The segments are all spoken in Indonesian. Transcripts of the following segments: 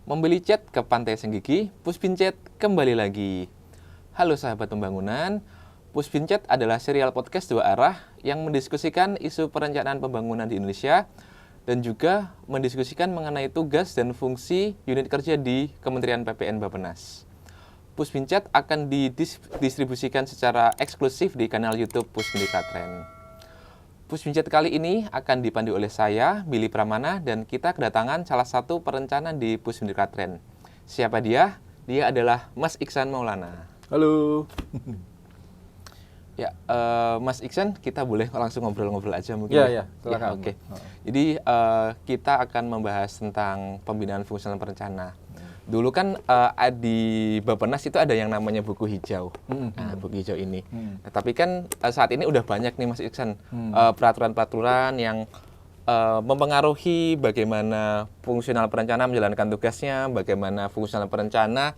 Membeli cat ke Pantai Senggigi, Puspin Chat kembali lagi. Halo sahabat pembangunan, Puspin Chat adalah serial podcast dua arah yang mendiskusikan isu perencanaan pembangunan di Indonesia dan juga mendiskusikan mengenai tugas dan fungsi unit kerja di Kementerian PPN Bappenas. Puspin Chat akan didistribusikan secara eksklusif di kanal YouTube Puspin Diklatren. Puspin Chat kali ini akan dipandu oleh saya, Billy Pramana, dan kita kedatangan salah satu perencana di Puspin Diklatren. Siapa dia? Dia adalah Mas Iksan Maulana. Halo. Ya, Mas Iksan, kita boleh langsung ngobrol-ngobrol aja mungkin? Ya, silakan. Oke. Jadi kita akan membahas tentang pembinaan fungsional perencana. Dulu kan di Bappenas itu ada yang namanya buku hijau. Nah, buku hijau ini. Nah, tapi kan saat ini udah banyak nih Mas Iksan peraturan-peraturan yang mempengaruhi bagaimana fungsional perencana menjalankan tugasnya, bagaimana fungsional perencana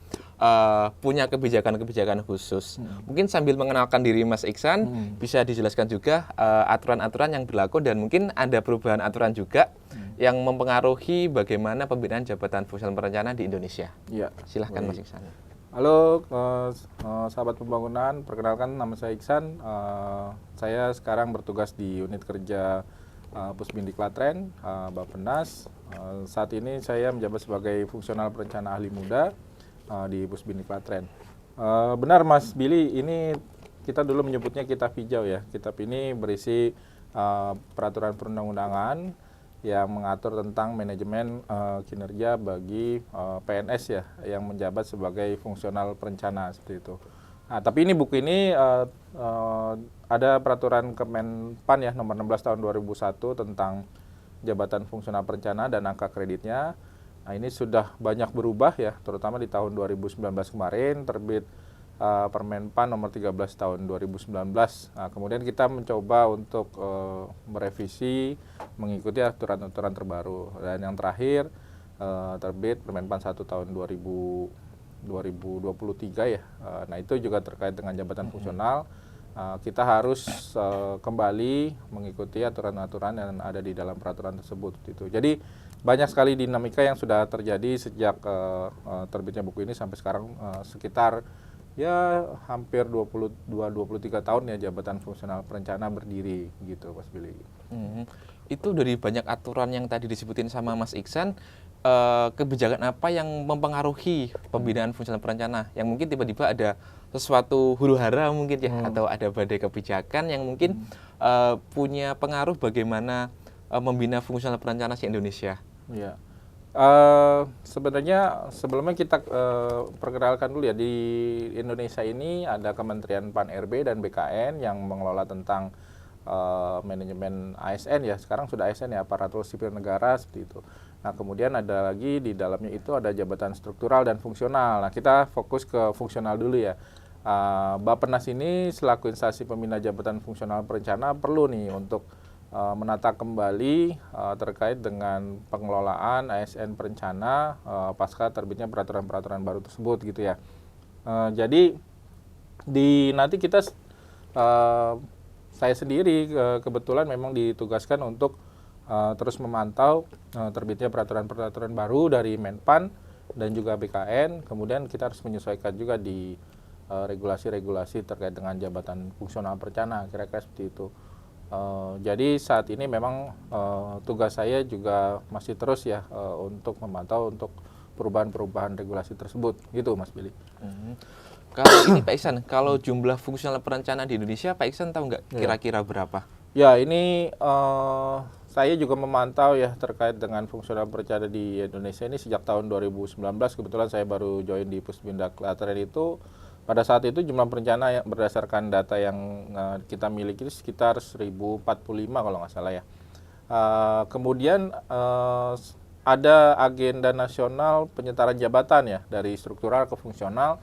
punya kebijakan-kebijakan khusus. Mungkin sambil mengenalkan diri Mas Iksan, bisa dijelaskan juga aturan-aturan yang berlaku dan mungkin ada perubahan aturan juga yang mempengaruhi bagaimana pembinaan jabatan fungsional perencana di Indonesia. Ya. Silahkan Mas Iksan. Halo sahabat pembangunan, perkenalkan nama saya Iksan. Saya sekarang bertugas di unit kerja Puspin Diklatren, Bappenas. Saat ini saya menjabat sebagai fungsional perencana ahli muda di Puspin Diklatren. Benar Mas Billy, ini kita dulu menyebutnya kitab hijau ya. Kitab ini berisi peraturan perundang-undangan yang mengatur tentang manajemen kinerja bagi PNS ya, yang menjabat sebagai fungsional perencana seperti itu. Nah, tapi ini buku ini ada peraturan Kemenpan ya nomor 16 tahun 2001 tentang jabatan fungsional perencana dan angka kreditnya. Nah, ini sudah banyak berubah ya, terutama di tahun 2019 kemarin terbit Permenpan nomor 13 tahun 2019. Nah, kemudian kita mencoba untuk merevisi mengikuti aturan-aturan terbaru. Dan yang terakhir terbit Permenpan 1 tahun 2023 ya. Nah, itu juga terkait dengan jabatan fungsional. Kita harus kembali mengikuti aturan-aturan yang ada di dalam peraturan tersebut. Gitu. Jadi banyak sekali dinamika yang sudah terjadi sejak terbitnya buku ini sampai sekarang, sekitar ya hampir 22-23 tahun ya jabatan fungsional perencana berdiri gitu Mas Billy. Itu dari banyak aturan yang tadi disebutin sama Mas Iksan, kebijakan apa yang mempengaruhi pembinaan fungsional perencana? Yang mungkin tiba-tiba ada sesuatu huru-hara mungkin ya, atau ada badai kebijakan yang mungkin punya pengaruh bagaimana membina fungsional perencana di Indonesia? Ya. Sebenarnya sebelumnya kita perkenalkan dulu ya, di Indonesia ini ada Kementerian Pan-RB dan BKN yang mengelola tentang manajemen ASN ya, sekarang sudah ASN ya, aparatur sipil negara seperti itu. Nah, kemudian ada lagi di dalamnya itu ada jabatan struktural dan fungsional. Nah, kita fokus ke fungsional dulu ya. Bappenas ini selaku instansi pembina jabatan fungsional perencana perlu nih untuk menata kembali terkait dengan pengelolaan ASN perencana pasca terbitnya peraturan-peraturan baru tersebut gitu ya. Jadi nanti kita saya sendiri kebetulan memang ditugaskan untuk terus memantau terbitnya peraturan-peraturan baru dari Menpan dan juga BKN. Kemudian kita harus menyesuaikan juga di regulasi-regulasi terkait dengan jabatan fungsional perencana, kira-kira seperti itu. Jadi saat ini memang tugas saya juga masih terus ya untuk memantau untuk perubahan-perubahan regulasi tersebut, gitu Mas Billy. Kalau ini Pak Iksan, kalau jumlah fungsional perencana di Indonesia, Pak Iksan tahu nggak kira-kira berapa? Ya, ini saya juga memantau ya terkait dengan fungsional perencana di Indonesia ini sejak tahun 2019. Kebetulan saya baru join di Puspin Diklatren itu. Pada saat itu jumlah perencana yang berdasarkan data yang kita miliki itu sekitar 1045 kalau nggak salah ya. Kemudian ada agenda nasional penyetaraan jabatan ya dari struktural ke fungsional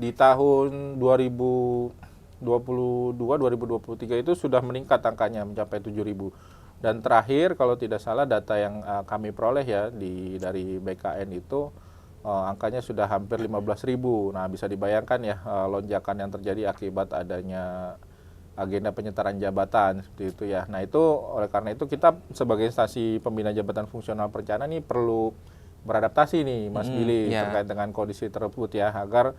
di tahun 2022-2023 itu sudah meningkat angkanya mencapai 7.000. Dan terakhir kalau tidak salah data yang kami peroleh ya dari BKN itu angkanya sudah hampir 15.000. Nah, bisa dibayangkan ya lonjakan yang terjadi akibat adanya agenda penyetaraan jabatan seperti itu ya. Nah, itu oleh karena itu kita sebagai instansi pembina jabatan fungsional perencana ini perlu beradaptasi nih Mas Billy iya. terkait dengan kondisi tersebut ya, agar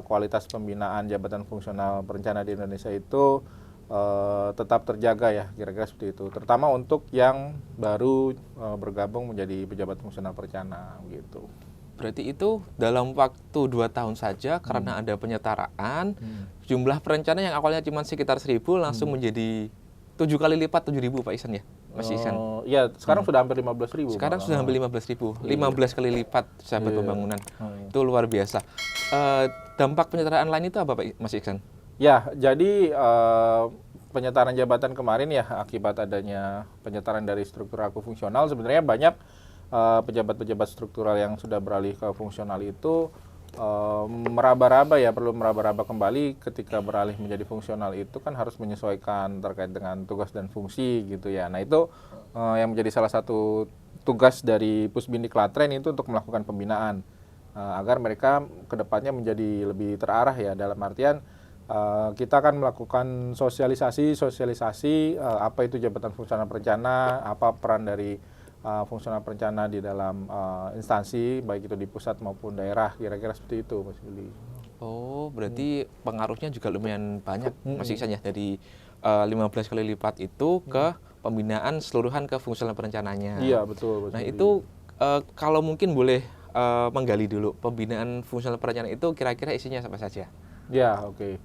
kualitas pembinaan jabatan fungsional perencana di Indonesia itu tetap terjaga ya, kira-kira seperti itu. Terutama untuk yang baru bergabung menjadi pejabat fungsional perencana gitu. Berarti itu dalam waktu 2 tahun saja karena ada penyetaraan, jumlah perencana yang awalnya cuma sekitar 1.000 langsung menjadi 7 kali lipat 7.000 Pak Ihsan ya? Mas Ihsan. Iya, sekarang sudah hampir 15.000. Sekarang sudah hampir 15.000, 15 kali lipat sahabat pembangunan. Iya. Itu luar biasa. Dampak penyetaraan lain itu apa Pak Mas Ihsan? Ya, jadi penyetaraan jabatan kemarin ya, akibat adanya penyetaraan dari struktural ke fungsional, sebenarnya banyak pejabat-pejabat struktural yang sudah beralih ke fungsional itu meraba-raba ya, perlu meraba-raba kembali ketika beralih menjadi fungsional itu kan harus menyesuaikan terkait dengan tugas dan fungsi gitu ya. Nah itu yang menjadi salah satu tugas dari Pusbin di Klatren itu untuk melakukan pembinaan agar mereka kedepannya menjadi lebih terarah ya, dalam artian kita akan melakukan sosialisasi apa itu jabatan fungsional perencana, apa peran dari fungsional perencana di dalam instansi, baik itu di pusat maupun daerah, kira-kira seperti itu Mas Billy. Oh, berarti pengaruhnya juga lumayan banyak Mas Ihsan ya, dari 15 kali lipat itu ke pembinaan seluruhan ke fungsional perencananya. Iya, betul Mas Nah Billy. itu kalau mungkin boleh menggali dulu, pembinaan fungsional perencanaan itu kira-kira isinya apa saja? Ya, oke.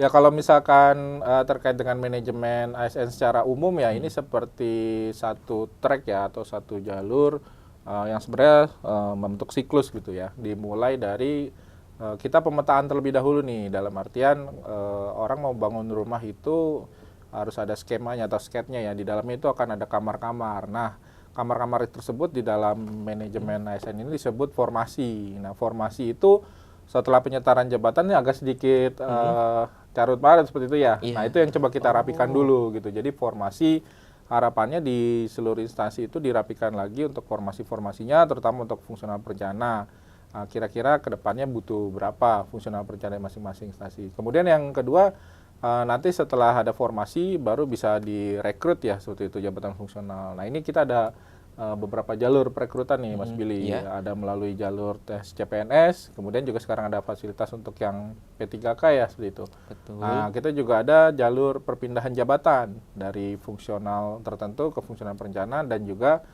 Ya kalau misalkan terkait dengan manajemen ASN secara umum ya, ini seperti satu track ya atau satu jalur yang sebenarnya membentuk siklus gitu ya. Dimulai dari kita pemetaan terlebih dahulu nih, dalam artian orang mau bangun rumah itu harus ada skemanya atau sketnya ya. Di dalamnya itu akan ada kamar-kamar. Nah, kamar-kamar tersebut di dalam manajemen ASN ini disebut formasi. Nah, formasi itu setelah penyetaran jabatan ini agak sedikit carut marut seperti itu ya. Iya. Nah itu yang coba kita rapikan dulu gitu. Jadi formasi harapannya di seluruh instansi itu dirapikan lagi untuk formasi-formasinya, terutama untuk fungsional perencana. Kira-kira kedepannya butuh berapa fungsional perencana masing-masing instansi. Kemudian yang kedua, nanti setelah ada formasi baru bisa direkrut ya, seperti itu jabatan fungsional. Nah ini kita ada beberapa jalur perekrutan nih Mas Billy. iya. Ada melalui jalur tes CPNS, kemudian juga sekarang ada fasilitas untuk yang P3K ya, seperti itu. Betul. Nah kita juga ada jalur perpindahan jabatan dari fungsional tertentu ke fungsional perencana, dan juga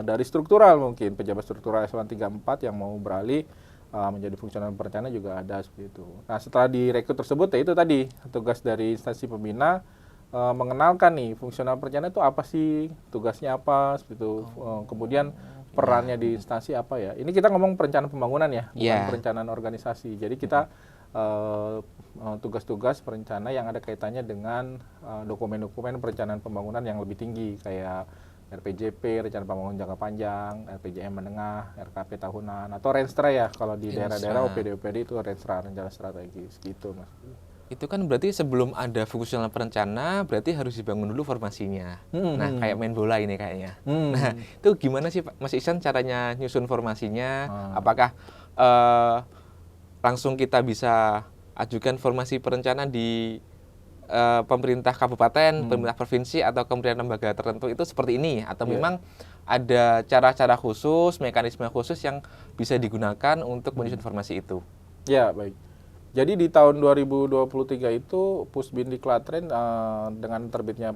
dari struktural, mungkin pejabat struktural eselon 3-4 yang mau beralih menjadi fungsional perencana juga ada seperti itu. Nah setelah direkrut tersebut ya itu tadi tugas dari instansi pembina mengenalkan nih fungsional perencana itu apa sih, tugasnya apa seperti itu, kemudian perannya di instansi apa ya. Ini kita ngomong perencanaan pembangunan ya, bukan perencanaan organisasi. Jadi kita tugas-tugas perencana yang ada kaitannya dengan dokumen-dokumen perencanaan pembangunan yang lebih tinggi, kayak RPJP, rencana pembangunan jangka panjang, RPJM menengah, RKP tahunan, atau Renstra ya, kalau di daerah-daerah OPD itu Renstra, rencana strategis gitu Mas. Itu kan berarti sebelum ada fungsional perencana, berarti harus dibangun dulu formasinya. Nah, kayak main bola ini kayaknya. Nah, itu gimana sih Pak Mas Ihsan caranya nyusun formasinya? Apakah langsung kita bisa ajukan formasi perencanaan di pemerintah kabupaten, pemerintah provinsi, atau kementerian lembaga tertentu itu seperti ini? Atau memang ada cara-cara khusus, mekanisme khusus yang bisa digunakan untuk menyusun formasi itu? Ya, baik. Jadi di tahun 2023 itu Pusbin di Klatren dengan terbitnya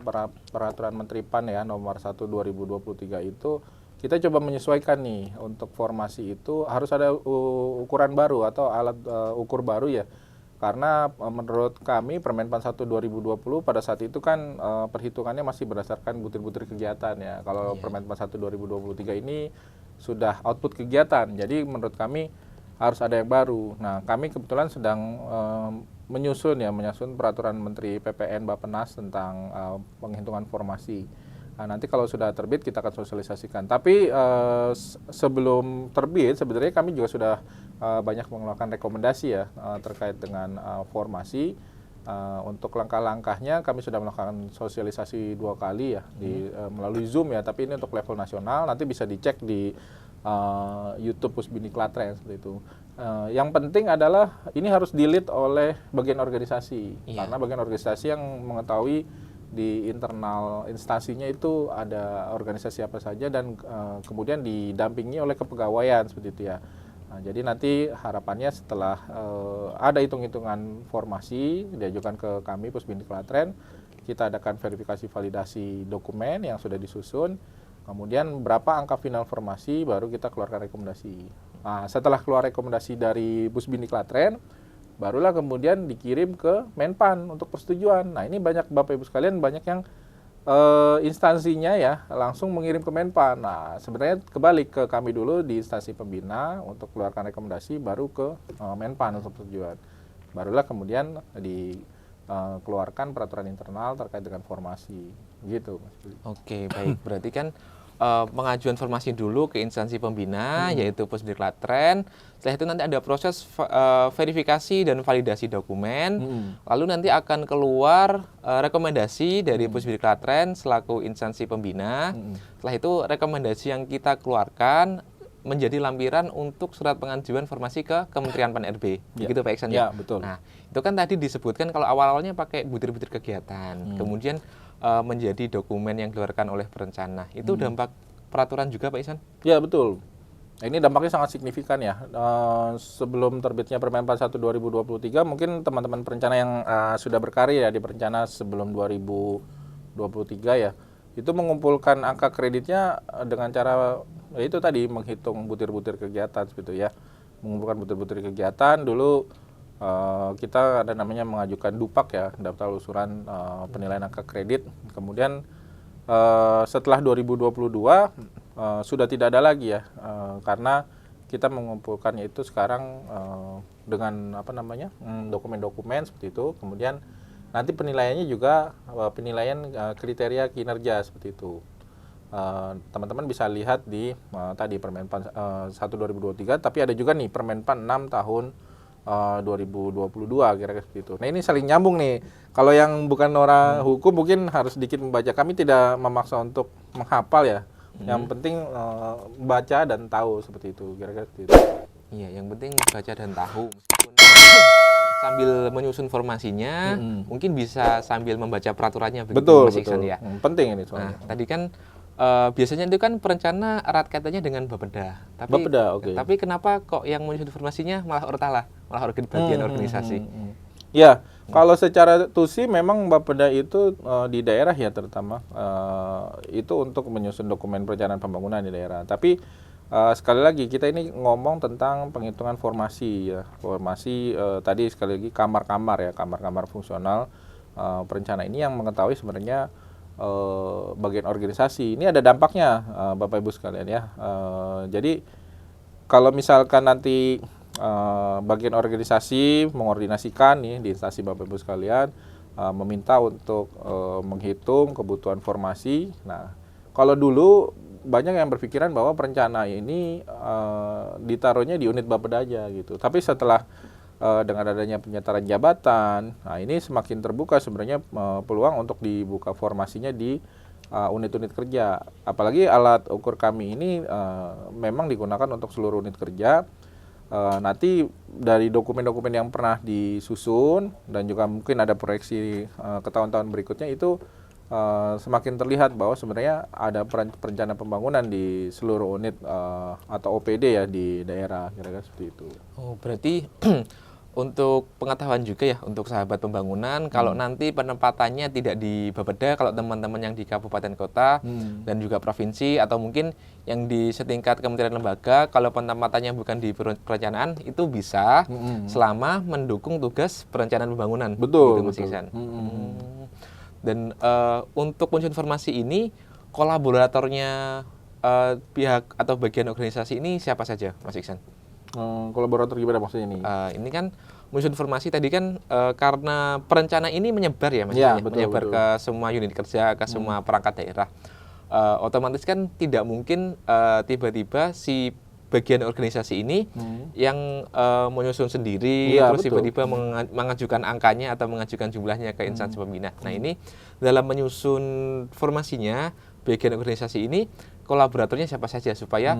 peraturan Menteri PAN ya nomor 1 2023 itu kita coba menyesuaikan nih, untuk formasi itu harus ada ukuran baru atau alat ukur baru ya. Karena menurut kami Permenpan 1 2020 pada saat itu kan perhitungannya masih berdasarkan butir-butir kegiatan ya. Kalau Permenpan 1 2023 ini sudah output kegiatan. Jadi menurut kami harus ada yang baru. Nah, kami kebetulan sedang menyusun peraturan Menteri PPN Bappenas tentang penghitungan formasi. Nah, nanti kalau sudah terbit kita akan sosialisasikan. Tapi sebelum terbit sebenarnya kami juga sudah banyak mengeluarkan rekomendasi ya terkait dengan formasi. Untuk langkah-langkahnya kami sudah melakukan sosialisasi 2 kali ya melalui Zoom ya. Tapi ini untuk level nasional, nanti bisa dicek di YouTube Pusbin di Klatren seperti itu. Yang penting adalah ini harus di-lead oleh bagian organisasi, karena bagian organisasi yang mengetahui di internal instansinya itu ada organisasi apa saja dan kemudian didampingi oleh kepegawaian seperti itu ya. Nah, jadi nanti harapannya setelah ada hitung-hitungan formasi diajukan ke kami Pusbindik Klatren, kita adakan verifikasi validasi dokumen yang sudah disusun, kemudian berapa angka final formasi baru kita keluarkan rekomendasi. Nah, setelah keluar rekomendasi dari Pusbindik Klatren, barulah kemudian dikirim ke Menpan untuk persetujuan. Nah, ini banyak Bapak Ibu sekalian, banyak yang instansinya ya langsung mengirim ke Menpan. Nah, sebenarnya kebalik ke kami dulu di instansi pembina untuk keluarkan rekomendasi, baru ke Menpan untuk persetujuan. Barulah kemudian dikeluarkan peraturan internal terkait dengan formasi, gitu, Mas Billy. Oke, baik. Berarti kan pengajuan formasi dulu ke instansi pembina, yaitu Pusbindik Klatren. Setelah itu nanti ada proses verifikasi dan validasi dokumen. Lalu nanti akan keluar rekomendasi dari Pusbindik Klatren selaku instansi pembina. Setelah itu rekomendasi yang kita keluarkan menjadi lampiran untuk surat pengajuan formasi ke Kementerian Pan-RB. Begitu Pak Iksan Ya, betul. Nah, itu kan tadi disebutkan kalau awal-awalnya pakai butir-butir kegiatan. Kemudian menjadi dokumen yang dikeluarkan oleh perencana. Itu dampak peraturan juga Pak Iksan? Ya, betul. Ini dampaknya sangat signifikan ya. Sebelum terbitnya Permen 41 2023, mungkin teman-teman perencana yang sudah berkarya di perencana sebelum 2023 ya, itu mengumpulkan angka kreditnya dengan cara itu tadi menghitung butir-butir kegiatan seperti ya. Mengumpulkan butir-butir kegiatan dulu. Kita ada namanya mengajukan DUPAK ya, daftar usulan penilaian angka kredit. Kemudian setelah 2022 sudah tidak ada lagi ya, karena kita mengumpulkannya itu sekarang dengan apa namanya dokumen-dokumen seperti itu. Kemudian nanti penilaiannya juga penilaian kriteria kinerja seperti itu. Teman-teman bisa lihat di tadi Permenpan 1 2023, tapi ada juga nih Permenpan 6 tahun 2022 kira-kira seperti itu. Nah, ini saling nyambung nih. Kalau yang bukan orang hukum mungkin harus sedikit membaca. Kami tidak memaksa untuk menghafal ya. Yang penting baca dan tahu seperti itu, kira-kira seperti itu. Iya, yang penting baca dan tahu. Meskipun sambil menyusun formasinya, mungkin bisa sambil membaca peraturannya. Betul, Mas Iksan, betul. ya. Penting ini soalnya. Nah, tadi kan biasanya itu kan perencana erat kaitannya dengan Bapeda. Bapeda, oke. Tapi kenapa kok yang menyusun formasinya malah Ortala, malah bagian organisasi? Ya, kalau secara TUSI memang Bapeda itu di daerah ya terutama itu untuk menyusun dokumen perencanaan pembangunan di daerah. Tapi sekali lagi kita ini ngomong tentang penghitungan formasi ya. Formasi tadi sekali lagi kamar-kamar ya, kamar-kamar fungsional perencana ini yang mengetahui sebenarnya bagian organisasi. Ini ada dampaknya Bapak Ibu sekalian ya. Jadi kalau misalkan nanti bagian organisasi mengordinasikan nih di instansi Bapak Ibu sekalian meminta untuk menghitung kebutuhan formasi. Nah, kalau dulu banyak yang berpikiran bahwa perencana ini ditaruhnya di unit Bapeda aja gitu. Tapi setelah dengan adanya penyetaraan jabatan, nah ini semakin terbuka sebenarnya peluang untuk dibuka formasinya di unit-unit kerja. Apalagi alat ukur kami ini memang digunakan untuk seluruh unit kerja. Nanti dari dokumen-dokumen yang pernah disusun dan juga mungkin ada proyeksi ke tahun-tahun berikutnya itu semakin terlihat bahwa sebenarnya ada perencanaan pembangunan di seluruh unit atau OPD ya di daerah, kira-kira seperti itu. Oh, berarti untuk pengetahuan juga ya untuk sahabat pembangunan, kalau nanti penempatannya tidak di Bapeda, kalau teman-teman yang di kabupaten kota dan juga provinsi atau mungkin yang di setingkat kementerian lembaga, kalau penempatannya bukan di perencanaan itu bisa selama mendukung tugas perencanaan pembangunan. Betul, gitu, Mas betul. Iksan. Dan untuk menyusun informasi ini kolaboratornya pihak atau bagian organisasi ini siapa saja, Mas Iksan? Kolaborator gimana maksudnya ini? Ini kan menyusun informasi tadi kan karena perencanaan ini menyebar ya Mas, Ya, betul, menyebar betul. ke semua unit kerja, ke semua perangkat daerah. Otomatis kan tidak mungkin tiba-tiba si bagian organisasi ini yang menyusun sendiri, Iya, terus betul. tiba-tiba mengajukan angkanya atau mengajukan jumlahnya ke instansi pembina. Nah, ini dalam menyusun formasinya bagian organisasi ini kolaboratornya siapa saja supaya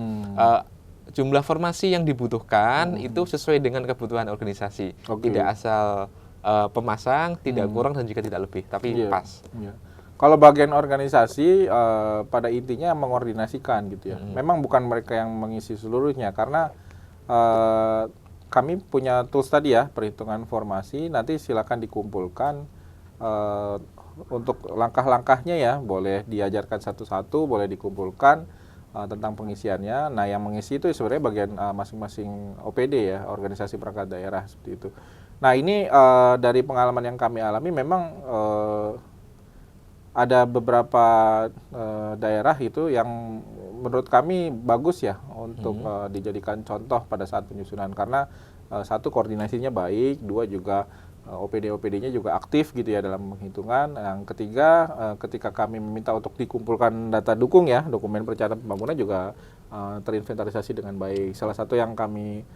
jumlah formasi yang dibutuhkan itu sesuai dengan kebutuhan organisasi. Oke. Tidak asal pemasang, tidak kurang dan juga tidak lebih, tapi Iya, pas. iya. Kalau bagian organisasi pada intinya mengordinasikan gitu ya. Memang bukan mereka yang mengisi seluruhnya karena kami punya tools tadi ya, perhitungan formasi. Nanti silakan dikumpulkan untuk langkah-langkahnya ya, boleh diajarkan satu-satu, boleh dikumpulkan tentang pengisiannya. Nah, yang mengisi itu sebenarnya bagian masing-masing OPD ya, organisasi perangkat daerah seperti itu. Nah, ini dari pengalaman yang kami alami memang ada beberapa daerah itu yang menurut kami bagus ya untuk dijadikan contoh pada saat penyusunan karena satu koordinasinya baik, dua juga OPD-OPD-nya juga aktif gitu ya dalam penghitungan. Yang ketiga, ketika kami meminta untuk dikumpulkan data dukung ya, dokumen perencanaan pembangunan juga terinventarisasi dengan baik. Salah satu yang kami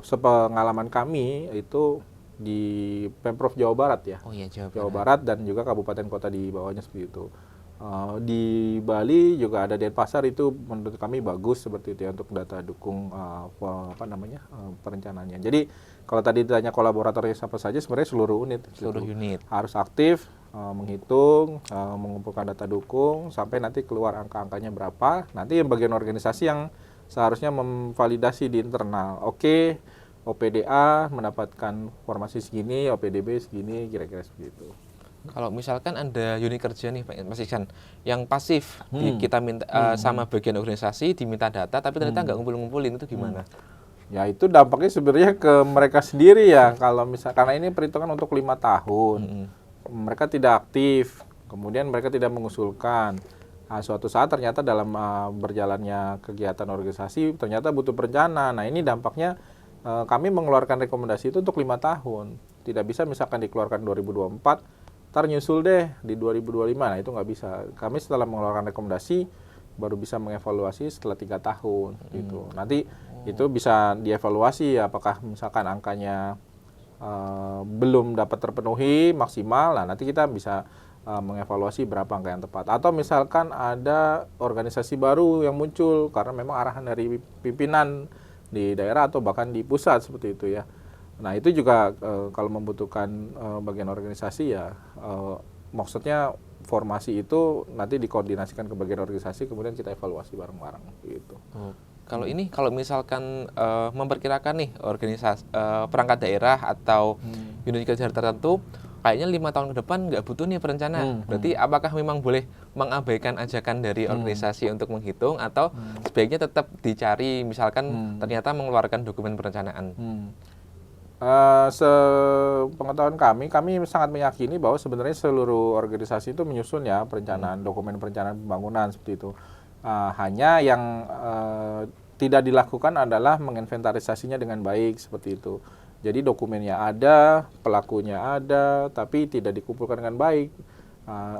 sepengalaman kami itu di Pemprov Jawa Barat ya. Oh iya, Jawa Barat dan juga kabupaten kota di bawahnya seperti itu. Di Bali juga ada Denpasar, itu menurut kami bagus seperti itu ya untuk data dukung perencanaannya. Jadi kalau tadi ditanya kolaboratornya siapa saja, sebenarnya seluruh unit harus aktif menghitung, mengumpulkan data dukung sampai nanti keluar angka-angkanya berapa. Nanti yang bagian organisasi yang seharusnya memvalidasi di internal. Oke, OPDA mendapatkan formasi segini, OPDB segini, kira-kira seperti itu. Kalau misalkan ada unit kerja nih Pak Mas Iksan yang pasif, kita minta sama bagian organisasi diminta data, tapi ternyata nggak ngumpulin, itu gimana? Ya itu dampaknya sebenarnya ke mereka sendiri ya. Kalau misalkan karena ini perhitungan untuk 5 tahun, mereka tidak aktif, kemudian mereka tidak mengusulkan. Nah, suatu saat ternyata dalam berjalannya kegiatan organisasi ternyata butuh perencanaan. Nah ini dampaknya kami mengeluarkan rekomendasi itu untuk 5 tahun. Tidak bisa misalkan dikeluarkan 2024, ntar nyusul deh di 2025. Nah itu nggak bisa. Kami setelah mengeluarkan rekomendasi baru bisa mengevaluasi setelah 3 tahun gitu. Nanti itu bisa dievaluasi apakah misalkan angkanya belum dapat terpenuhi maksimal. Nah nanti kita bisa mengevaluasi berapa angka yang tepat. Atau misalkan ada organisasi baru yang muncul karena memang arahan dari pimpinan di daerah atau bahkan di pusat seperti itu ya. Nah itu juga kalau membutuhkan bagian organisasi ya, maksudnya formasi itu nanti dikoordinasikan ke bagian organisasi, kemudian kita evaluasi bareng-bareng gitu. Kalau ini, kalau misalkan memperkirakan nih organisasi perangkat daerah atau unit kerja tertentu, kayaknya 5 tahun ke depan nggak butuh nih perencanaan. Berarti apakah memang boleh mengabaikan ajakan dari organisasi untuk menghitung, atau sebaiknya tetap dicari misalkan ternyata mengeluarkan dokumen perencanaan? Sepengetahuan kami sangat meyakini bahwa sebenarnya seluruh organisasi itu menyusun ya perencanaan, dokumen perencanaan pembangunan seperti itu. Hanya yang tidak dilakukan adalah menginventarisasinya dengan baik seperti itu. Jadi dokumennya ada, pelakunya ada, tapi tidak dikumpulkan dengan baik.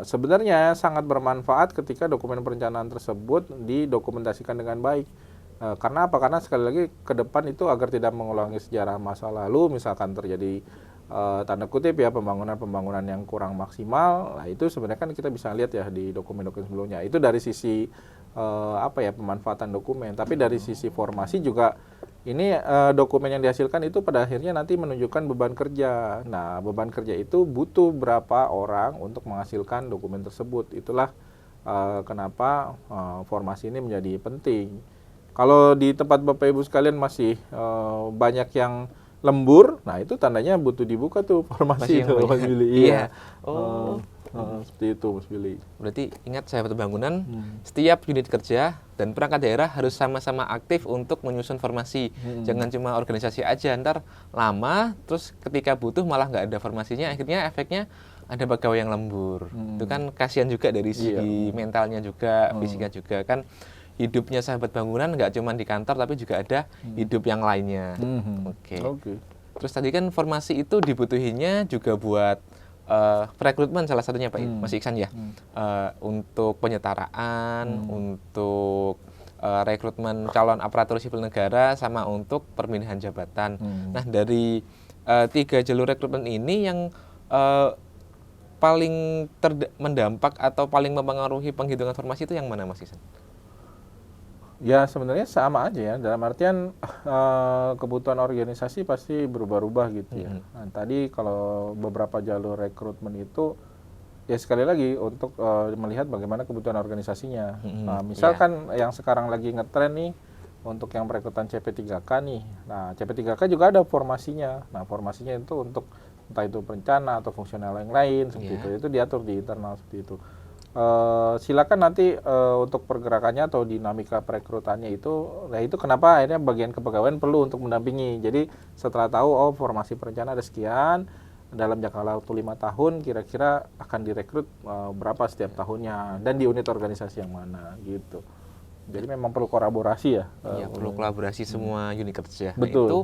Sebenarnya sangat bermanfaat ketika dokumen perencanaan tersebut didokumentasikan dengan baik. Karena apa? Karena sekali lagi ke depan itu agar tidak mengulangi sejarah masa lalu, misalkan terjadi tanda kutip ya pembangunan yang kurang maksimal. Nah itu sebenarnya kan kita bisa lihat ya di dokumen-dokumen sebelumnya. Itu dari sisi pemanfaatan dokumen. Tapi dari sisi formasi juga ini dokumen yang dihasilkan itu pada akhirnya nanti menunjukkan beban kerja. Nah beban kerja itu butuh berapa orang untuk menghasilkan dokumen tersebut. Itulah kenapa formasi ini menjadi penting. Kalau di tempat Bapak Ibu sekalian masih banyak yang lembur, nah itu tandanya butuh dibuka tuh formasi itu, Mas Billy. Iya. Seperti itu, Mas Billy. Berarti ingat sahabat pembangunan, setiap unit kerja dan perangkat daerah harus sama-sama aktif untuk menyusun formasi. Jangan cuma organisasi aja, ntar lama, terus ketika butuh malah nggak ada formasinya, akhirnya efeknya ada pegawai yang lembur. Itu kan kasihan juga dari segi mentalnya juga, fisiknya juga kan. Hidupnya sahabat bangunan nggak cuma di kantor, tapi juga ada hidup yang lainnya. Oke. Terus tadi kan formasi itu dibutuhinya juga buat rekrutmen salah satunya Pak Mas Iksan ya. Untuk penyetaraan, untuk rekrutmen calon aparatur sipil negara, sama untuk perpindahan jabatan. Nah dari 3 jalur rekrutmen ini yang paling mendampak atau paling mempengaruhi penghitungan formasi itu yang mana Mas Iksan? Ya sebenarnya sama aja ya, dalam artian kebutuhan organisasi pasti berubah-ubah gitu ya. Nah, tadi kalau beberapa jalur rekrutmen itu Ya sekali lagi untuk melihat bagaimana kebutuhan organisasinya. Nah, misalkan yang sekarang lagi ngetren nih untuk yang perekrutan CP3K nih. Nah, CP3K juga ada formasinya. Nah, formasinya itu untuk entah itu perencana atau fungsional yang lain seperti itu. Itu diatur di internal seperti itu. Silakan nanti untuk pergerakannya atau dinamika perekrutannya itu, nah itu kenapa akhirnya bagian kepegawaian perlu untuk mendampingi. Jadi setelah tahu formasi perencana ada sekian, dalam jangka waktu 5 tahun kira-kira akan direkrut berapa setiap tahunnya dan di unit organisasi yang mana gitu. Jadi memang perlu kolaborasi ya. Perlu kolaborasi semua unit kerja. Betul. Nah, itu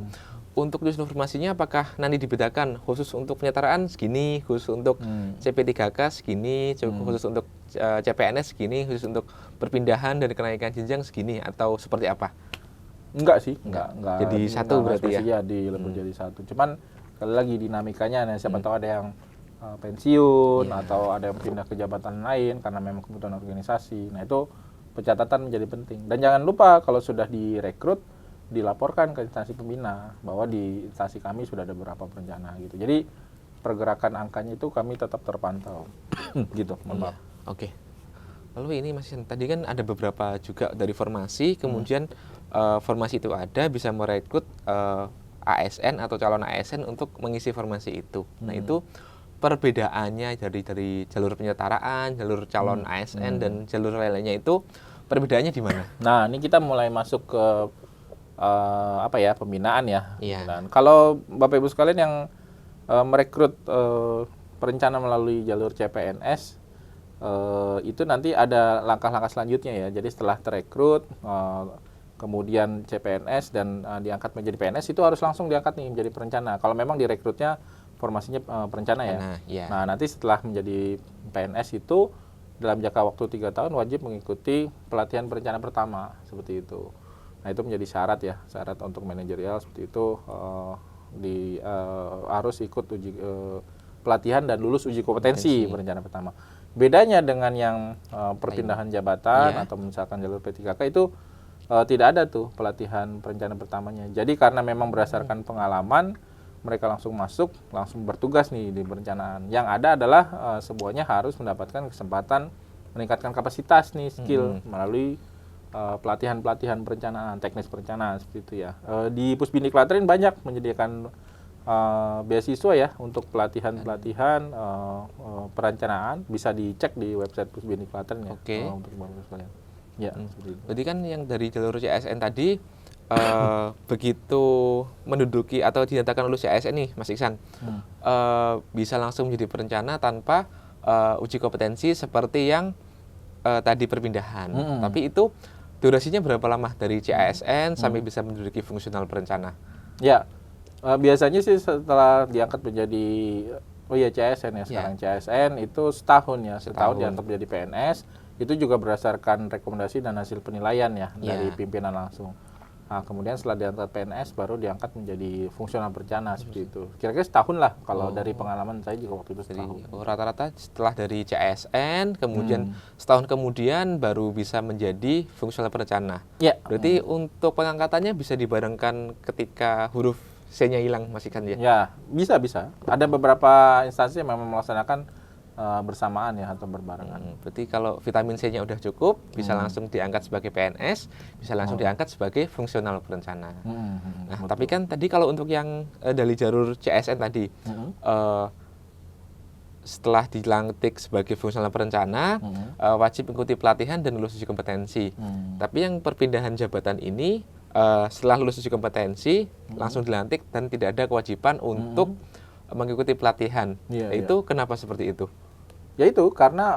untuk jenis informasinya apakah nanti dibedakan khusus untuk penyetaraan segini, khusus untuk CP3K segini, khusus untuk CPNS segini, khusus untuk perpindahan dan kenaikan jenjang segini, atau seperti apa? Enggak sih, enggak. Jadi satu berarti ya? Di lebih jadi satu. Cuman sekali lagi dinamikanya, nah, siapa tahu ada yang pensiun atau ada yang pindah ke jabatan lain karena memang kebutuhan organisasi. Nah itu pencatatan menjadi penting. Dan jangan lupa kalau sudah direkrut, dilaporkan ke instansi pembina bahwa di instansi kami sudah ada beberapa perencana gitu. Jadi pergerakan angkanya itu kami tetap terpantau. Gitu, mohon maaf. Oke. Lalu ini Mas Ihsan, tadi kan ada beberapa juga dari formasi, kemudian formasi itu ada bisa merekrut ASN atau calon ASN untuk mengisi formasi itu. Nah, itu perbedaannya dari jalur penyetaraan, jalur calon ASN dan jalur lainnya itu perbedaannya di mana? Nah, ini kita mulai masuk ke pembinaan ya. Iya. Dan kalau Bapak Ibu sekalian yang merekrut perencana melalui jalur CPNS, itu nanti ada langkah-langkah selanjutnya ya. Jadi setelah terekrut, kemudian CPNS dan diangkat menjadi PNS, itu harus langsung diangkat nih menjadi perencana. Kalau memang direkrutnya formasinya perencana ya. Nah, nanti setelah menjadi PNS itu dalam jangka waktu 3 tahun wajib mengikuti pelatihan perencana pertama seperti itu. Nah, itu menjadi syarat untuk manajerial seperti itu, harus ikut uji pelatihan dan lulus uji kompetensi perencana pertama. Bedanya dengan yang perpindahan jabatan atau misalkan jalur P3K itu tidak ada tuh pelatihan perencana pertamanya. Jadi karena memang berdasarkan pengalaman, mereka langsung masuk, langsung bertugas nih di perencanaan. Yang ada adalah semuanya harus mendapatkan kesempatan meningkatkan kapasitas nih, skill melalui pelatihan-pelatihan perencanaan, teknis perencanaan seperti itu ya. Di Pusbini Klatren banyak menyediakan beasiswa ya untuk pelatihan-pelatihan perencanaan, bisa dicek di website Pusbini Klatren ya. Oke. Untuk Bapak sekalian. Ya, seperti itu. Berarti kan yang dari jalur CSN tadi begitu menduduki atau dinyatakan lulus CSN nih, Mas Ihsan, bisa langsung menjadi perencana tanpa uji kompetensi seperti yang tadi perpindahan. Tapi itu durasinya berapa lama dari CASN sampai bisa menduduki fungsional perencana? Ya, biasanya sih setelah diangkat menjadi CASN ya sekarang. CASN itu setahun ya, setahun diangkat menjadi PNS. Itu juga berdasarkan rekomendasi dan hasil penilaian ya dari pimpinan langsung. Nah, kemudian setelah diangkat PNS baru diangkat menjadi fungsional perencana seperti itu. Kira-kira setahun lah kalau dari pengalaman saya juga waktu itu setahun. Rata-rata setelah dari CASN, kemudian setahun kemudian baru bisa menjadi fungsional perencana. Ya. Berarti untuk pengangkatannya bisa dibarengkan ketika huruf C-nya hilang, Mas Ihsan ya? Ya, bisa. Ada beberapa instansi yang memang melaksanakan bersamaan ya atau berbarengan. Berarti kalau vitamin C-nya udah cukup, bisa langsung diangkat sebagai PNS, bisa langsung diangkat sebagai fungsional perencana. Nah, tapi kan tadi kalau untuk yang dari jalur CSN tadi, setelah dilantik sebagai fungsional perencana, wajib mengikuti pelatihan dan lulus uji kompetensi. Tapi yang perpindahan jabatan ini, setelah lulus uji kompetensi, langsung dilantik dan tidak ada kewajiban untuk mengikuti pelatihan. Itu kenapa seperti itu? Ya itu karena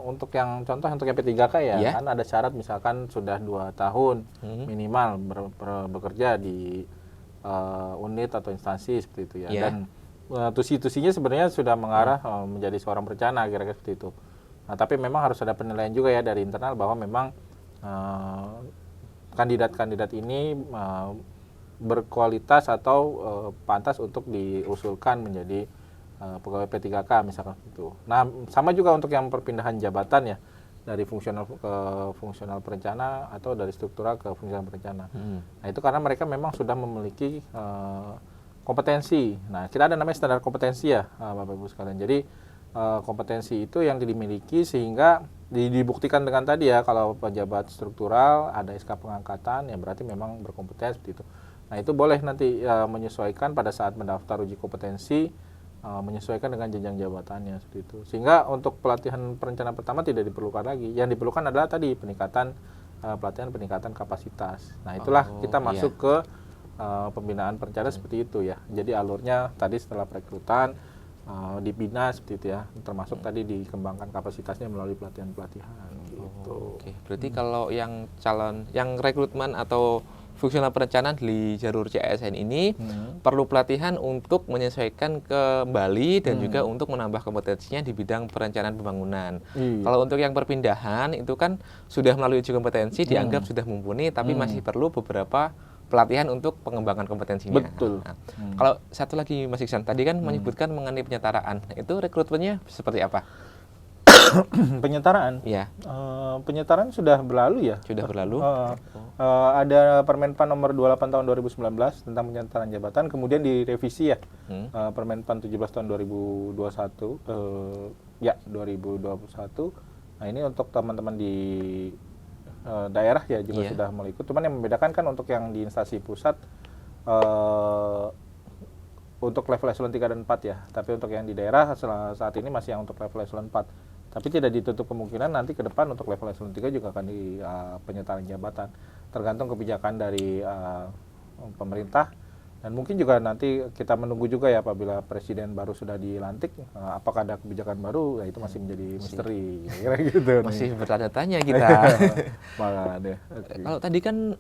untuk yang contoh untuk yang P3K ya, kan ada syarat misalkan sudah 2 tahun minimal bekerja di unit atau instansi seperti itu ya. Dan tusi-tusinya sebenarnya sudah mengarah menjadi seorang perencana kira-kira seperti itu. Nah, tapi memang harus ada penilaian juga ya dari internal bahwa memang kandidat-kandidat ini berkualitas atau pantas untuk diusulkan menjadi pegawai P3K misalkan itu. Nah, sama juga untuk yang perpindahan jabatan ya dari fungsional ke fungsional perencana atau dari struktural ke fungsional perencana. Nah, itu karena mereka memang sudah memiliki kompetensi. Nah, kita ada namanya standar kompetensi ya, Bapak Ibu sekalian. Jadi kompetensi itu yang dimiliki sehingga dibuktikan dengan tadi ya, kalau pejabat struktural ada SK pengangkatan ya berarti memang berkompetensi seperti itu. Nah itu boleh nanti menyesuaikan pada saat mendaftar uji kompetensi, menyesuaikan dengan jenjang jabatannya seperti itu. Sehingga untuk pelatihan perencanaan pertama tidak diperlukan lagi. Yang diperlukan adalah tadi pelatihan peningkatan kapasitas. Nah itulah kita masuk ke pembinaan perencanaan seperti itu ya. Jadi alurnya tadi setelah perekrutan dibina seperti itu ya, termasuk tadi dikembangkan kapasitasnya melalui pelatihan-pelatihan gitu. Oke, berarti kalau yang rekrutmen atau fungsional perencanaan di jalur CASN ini perlu pelatihan untuk menyesuaikan kembali dan juga untuk menambah kompetensinya di bidang perencanaan pembangunan. Kalau untuk yang perpindahan itu kan sudah melalui uji kompetensi dianggap sudah mumpuni, tapi masih perlu beberapa pelatihan untuk pengembangan kompetensinya. Betul. Nah, kalau satu lagi Mas Iksan, tadi kan menyebutkan mengenai penyetaraan. Itu rekrutmennya seperti apa? Penyetaraan? Ya. Penyetaraan sudah berlalu ya. Sudah berlalu. Ada Permenpan nomor 28 tahun 2019 tentang penyetaraan jabatan, kemudian direvisi ya. Permenpan 17 tahun 2021. 2021. Nah, ini untuk teman-teman di daerah ya juga sudah mulai ikut. Cuman yang membedakan kan untuk yang di instansi pusat untuk level eselon 3 dan 4 ya. Tapi untuk yang di daerah saat ini masih yang untuk level eselon 4. Tapi tidak ditutup kemungkinan nanti ke depan untuk level eselon 3 juga akan di penyetaraan jabatan. Tergantung kebijakan dari pemerintah. Dan mungkin juga nanti kita menunggu juga ya apabila presiden baru sudah dilantik, apakah ada kebijakan baru, ya itu masih menjadi misteri. Kira gitu. Masih bertanya-tanya kita. Malah deh. Okay. Kalau tadi kan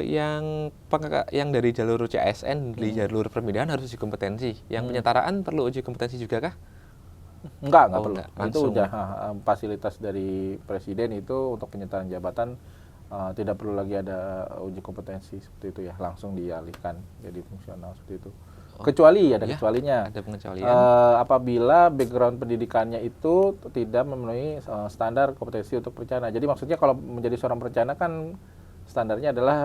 yang dari jalur CASN di jalur perpindahan harus uji kompetensi. Yang penyetaraan perlu uji kompetensi juga kah? Enggak perlu. Enggak, itu udah fasilitas dari presiden itu untuk penyetaraan jabatan. Tidak perlu lagi ada uji kompetensi seperti itu ya, langsung dialihkan jadi fungsional seperti itu. Kecuali ada kecualinya. Ada pengecualian. Apabila background pendidikannya itu tidak memenuhi standar kompetensi untuk perencana. Jadi maksudnya kalau menjadi seorang perencana kan standarnya adalah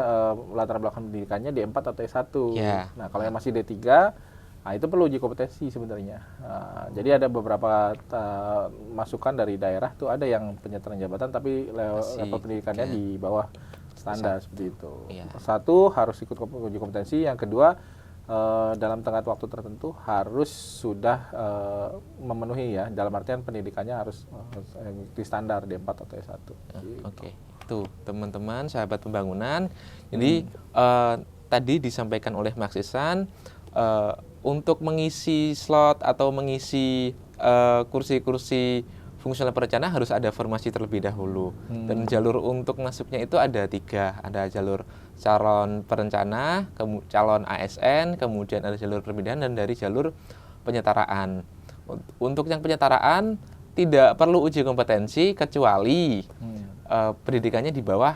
latar belakang pendidikannya D4 atau S1. Yeah. Nah, kalau yang masih D3, nah itu perlu uji kompetensi sebenarnya. Jadi ada beberapa masukan dari daerah tuh, ada yang penyetaraan jabatan tapi level pendidikannya di bawah standar seperti itu. Satu, harus ikut uji kompetensi. Yang kedua, dalam tenggat waktu tertentu harus sudah memenuhi ya, dalam artian pendidikannya harus di standar D4 atau S1. Gitu. Oke, itu teman-teman sahabat pembangunan. Jadi tadi disampaikan oleh Mas Iksan, untuk mengisi slot atau mengisi kursi-kursi fungsional perencana harus ada formasi terlebih dahulu. Dan jalur untuk masuknya itu ada 3. Ada jalur calon perencana, calon ASN, kemudian ada jalur perpindahan dan dari jalur penyetaraan. Untuk yang penyetaraan tidak perlu uji kompetensi kecuali pendidikannya di bawah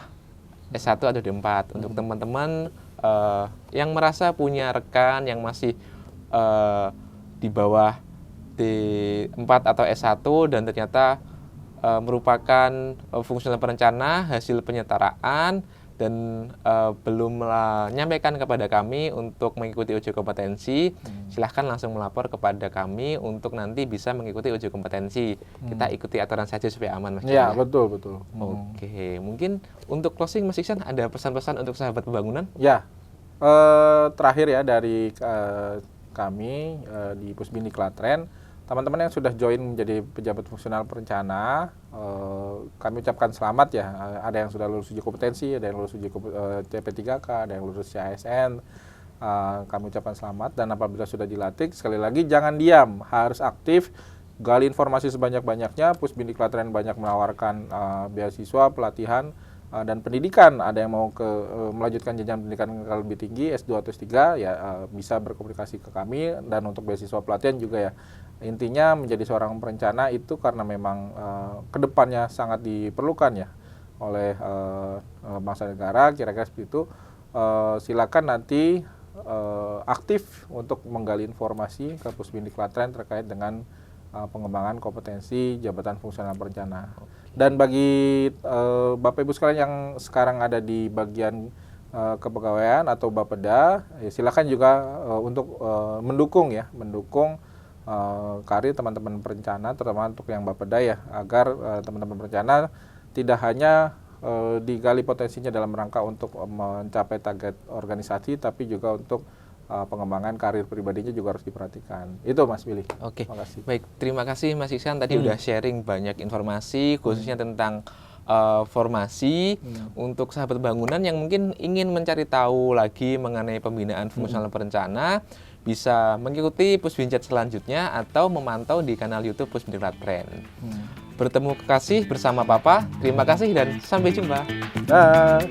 S1 atau D4. Untuk teman-teman yang merasa punya rekan yang masih di bawah D4 atau S1 dan ternyata merupakan fungsional perencana hasil penyetaraan dan belum menyampaikan kepada kami untuk mengikuti uji kompetensi, silahkan langsung melapor kepada kami untuk nanti bisa mengikuti uji kompetensi. Kita ikuti aturan saja supaya aman, Mas. Ya, betul. Oke, mungkin untuk closing Mas Iksan ada pesan-pesan untuk sahabat pembangunan? Ya, terakhir ya dari kami di Pusbin Diklatren, teman-teman yang sudah join menjadi pejabat fungsional perencana, kami ucapkan selamat ya. Ada yang sudah lulus uji kompetensi, ada yang lulus uji CP3K, ada yang lulus CASN. Kami ucapkan selamat, dan apabila sudah dilatih, sekali lagi jangan diam, harus aktif, gali informasi sebanyak-banyaknya. Pusbin Diklatren banyak menawarkan beasiswa, pelatihan, dan pendidikan. Ada yang mau melanjutkan jenjang pendidikan yang lebih tinggi, S2 atau S3, ya bisa berkomunikasi ke kami. Dan untuk beasiswa pelatihan juga ya, intinya menjadi seorang perencana itu karena memang kedepannya sangat diperlukan ya oleh bangsa negara, kira-kira seperti itu. Silakan nanti aktif untuk menggali informasi ke Pusbin Diklatren terkait dengan pengembangan kompetensi jabatan fungsional perencana. Dan bagi Bapak Ibu sekalian yang sekarang ada di bagian kepegawaian atau Bapeda, ya silakan juga untuk mendukung karir teman-teman perencana, terutama untuk yang Bapeda ya, agar teman-teman perencana tidak hanya digali potensinya dalam rangka untuk mencapai target organisasi, tapi juga untuk pengembangan karir pribadinya juga harus diperhatikan. Itu Mas Billy. Oke, Terima kasih. baik. Terima kasih Mas Iksan tadi udah sharing banyak informasi khususnya tentang formasi untuk sahabat bangunan yang mungkin ingin mencari tahu lagi mengenai pembinaan fungsional perencana, bisa mengikuti Pusbinjat selanjutnya atau memantau di kanal YouTube Pusbindiklat Trend. Bertemu kasih bersama Papa. Terima kasih dan sampai jumpa. Dah.